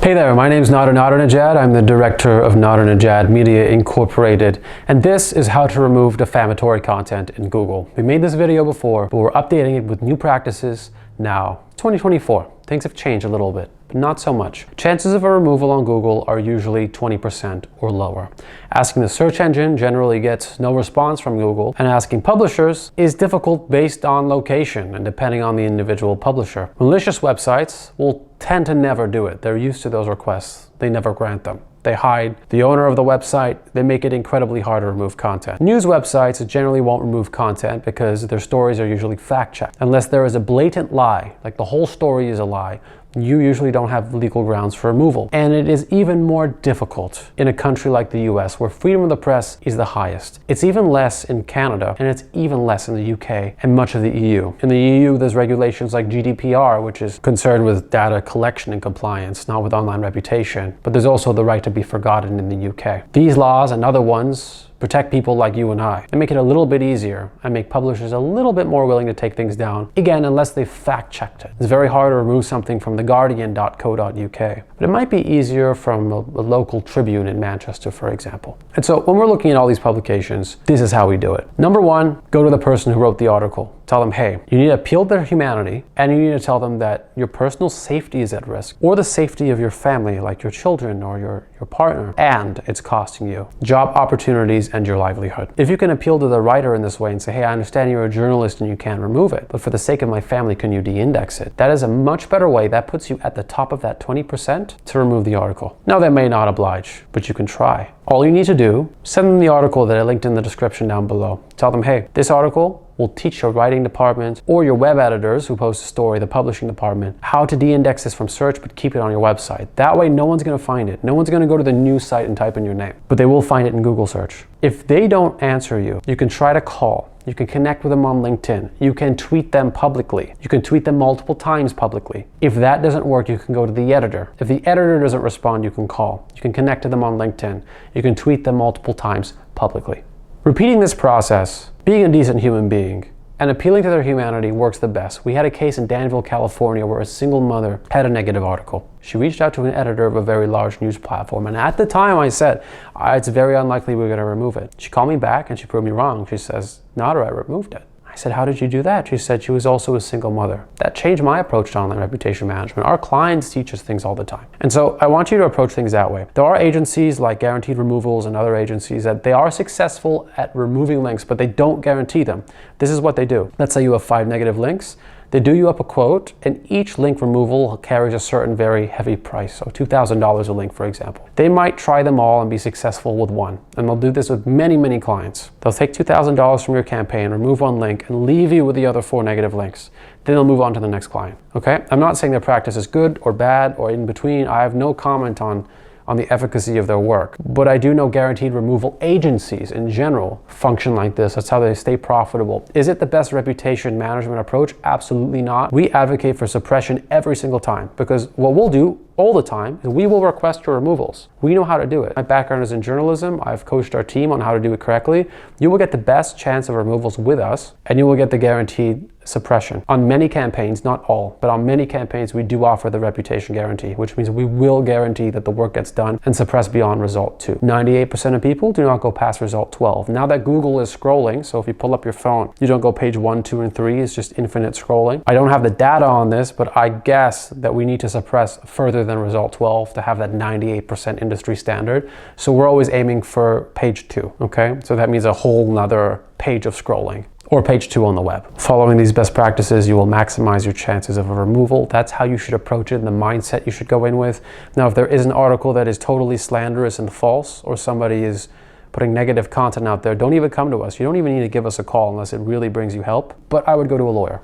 Hey there, my name is Nadernejad. I'm the director of Nadernejad Media Incorporated, and this is how to remove defamatory content in Google. We made this video before, but we're updating it with new practices now. 2024. Things have changed a little bit, but not so much. Chances of a removal on Google are usually 20% or lower. Asking the search engine generally gets no response from Google, and asking publishers is difficult based on location and depending on the individual publisher. Malicious websites will tend to never do it. They're used to those requests. They never grant them. They hide the owner of the website. They make it incredibly hard to remove content. News websites generally won't remove content because their stories are usually fact-checked. Unless there is a blatant lie, like the whole story is a lie, you usually don't have legal grounds for removal. And it is even more difficult in a country like the US, where freedom of the press is the highest. It's even less in Canada, and it's even less in the UK and much of the EU. In the EU, there's regulations like GDPR, which is concerned with data collection and compliance, not with online reputation. But there's also the right to be forgotten in the UK. These laws and other ones protect people like you and I. They make it a little bit easier and make publishers a little bit more willing to take things down, again, unless they fact-checked it. It's very hard to remove something from theguardian.co.uk, but it might be easier from a local Tribune in Manchester, for example. And so when we're looking at all these publications, this is how we do it. Number one, go to the person who wrote the article. Tell them, hey, you need to appeal to their humanity, and you need to tell them that your personal safety is at risk, or the safety of your family, like your children or your partner, and it's costing you job opportunities and your livelihood. If you can appeal to the writer in this way and say, hey, I understand you're a journalist and you can't remove it, but for the sake of my family, can you de-index it? That is a much better way. That puts you at the top of that 20% to remove the article. Now, they may not oblige, but you can try. All you need to do, send them the article that I linked in the description down below. Tell them, hey, this article will teach your writing department or your web editors who post a story, the publishing department, how to de-index this from search but keep it on your website. That way no one's going to find it. No one's going to go to the news site and type in your name, but they will find it in Google search. If they don't answer you, you can try to call. You can connect with them on LinkedIn. You can tweet them publicly. You can tweet them multiple times publicly. If that doesn't work, you can go to the editor. If the editor doesn't respond, you can call. You can connect to them on LinkedIn. You can tweet them multiple times publicly. Repeating this process, being a decent human being, and appealing to their humanity works the best. We had a case in Danville, California, where a single mother had a negative article. She reached out to an editor of a very large news platform, and at the time I said, it's very unlikely we're going to remove it. She called me back and she proved me wrong. She says, Nader, I removed it. I said, how did you do that? She said she was also a single mother. That changed my approach to online reputation management. Our clients teach us things all the time. And so I want you to approach things that way. There are agencies like Guaranteed Removals and other agencies that they are successful at removing links, but they don't guarantee them. This is what they do. Let's say you have 5 negative links. They do you up a quote, and each link removal carries a certain very heavy price, so $2,000 a link, for example. They might try them all and be successful with one, and they'll do this with many, many clients. They'll take $2,000 from your campaign, remove one link, and leave you with the other 4 negative links. Then they'll move on to the next client, okay? I'm not saying their practice is good or bad or in between. I have no comment on the efficacy of their work. But I do know guaranteed removal agencies in general function like this. That's how they stay profitable. Is it the best reputation management approach? Absolutely not. We advocate for suppression every single time, because what we'll do all the time is we will request your removals. We know how to do it. My background is in journalism. I've coached our team on how to do it correctly. You will get the best chance of removals with us, and you will get the guaranteed suppression. On many campaigns, not all, but on many campaigns, we do offer the reputation guarantee, which means we will guarantee that the work gets done and suppressed beyond result 2. 98% of people do not go past result 12. Now that Google is scrolling, so if you pull up your phone, you don't go page 1, 2, and 3, it's just infinite scrolling. I don't have the data on this, but I guess that we need to suppress further than result 12 to have that 98% industry standard. So we're always aiming for page 2, okay? So that means a whole nother page of scrolling, or page 2 on the web. Following these best practices, you will maximize your chances of a removal. That's how you should approach it, and the mindset you should go in with. Now, if there is an article that is totally slanderous and false, or somebody is putting negative content out there, don't even come to us. You don't even need to give us a call unless it really brings you help. But I would go to a lawyer.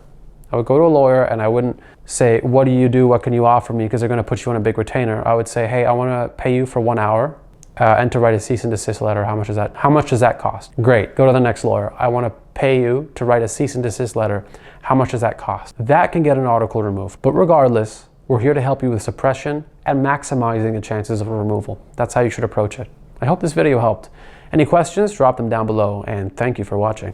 I would go to a lawyer, and I wouldn't say, what do you do? What can you offer me? Because they're going to put you on a big retainer. I would say, hey, I want to pay you for 1 hour and to write a cease and desist letter. How much is that? How much does that cost? Great. Go to the next lawyer. I want to pay you to write a cease and desist letter. How much does that cost? That can get an article removed. But regardless, we're here to help you with suppression and maximizing the chances of a removal. That's how you should approach it. I hope this video helped. Any questions? Drop them down below, and thank you for watching.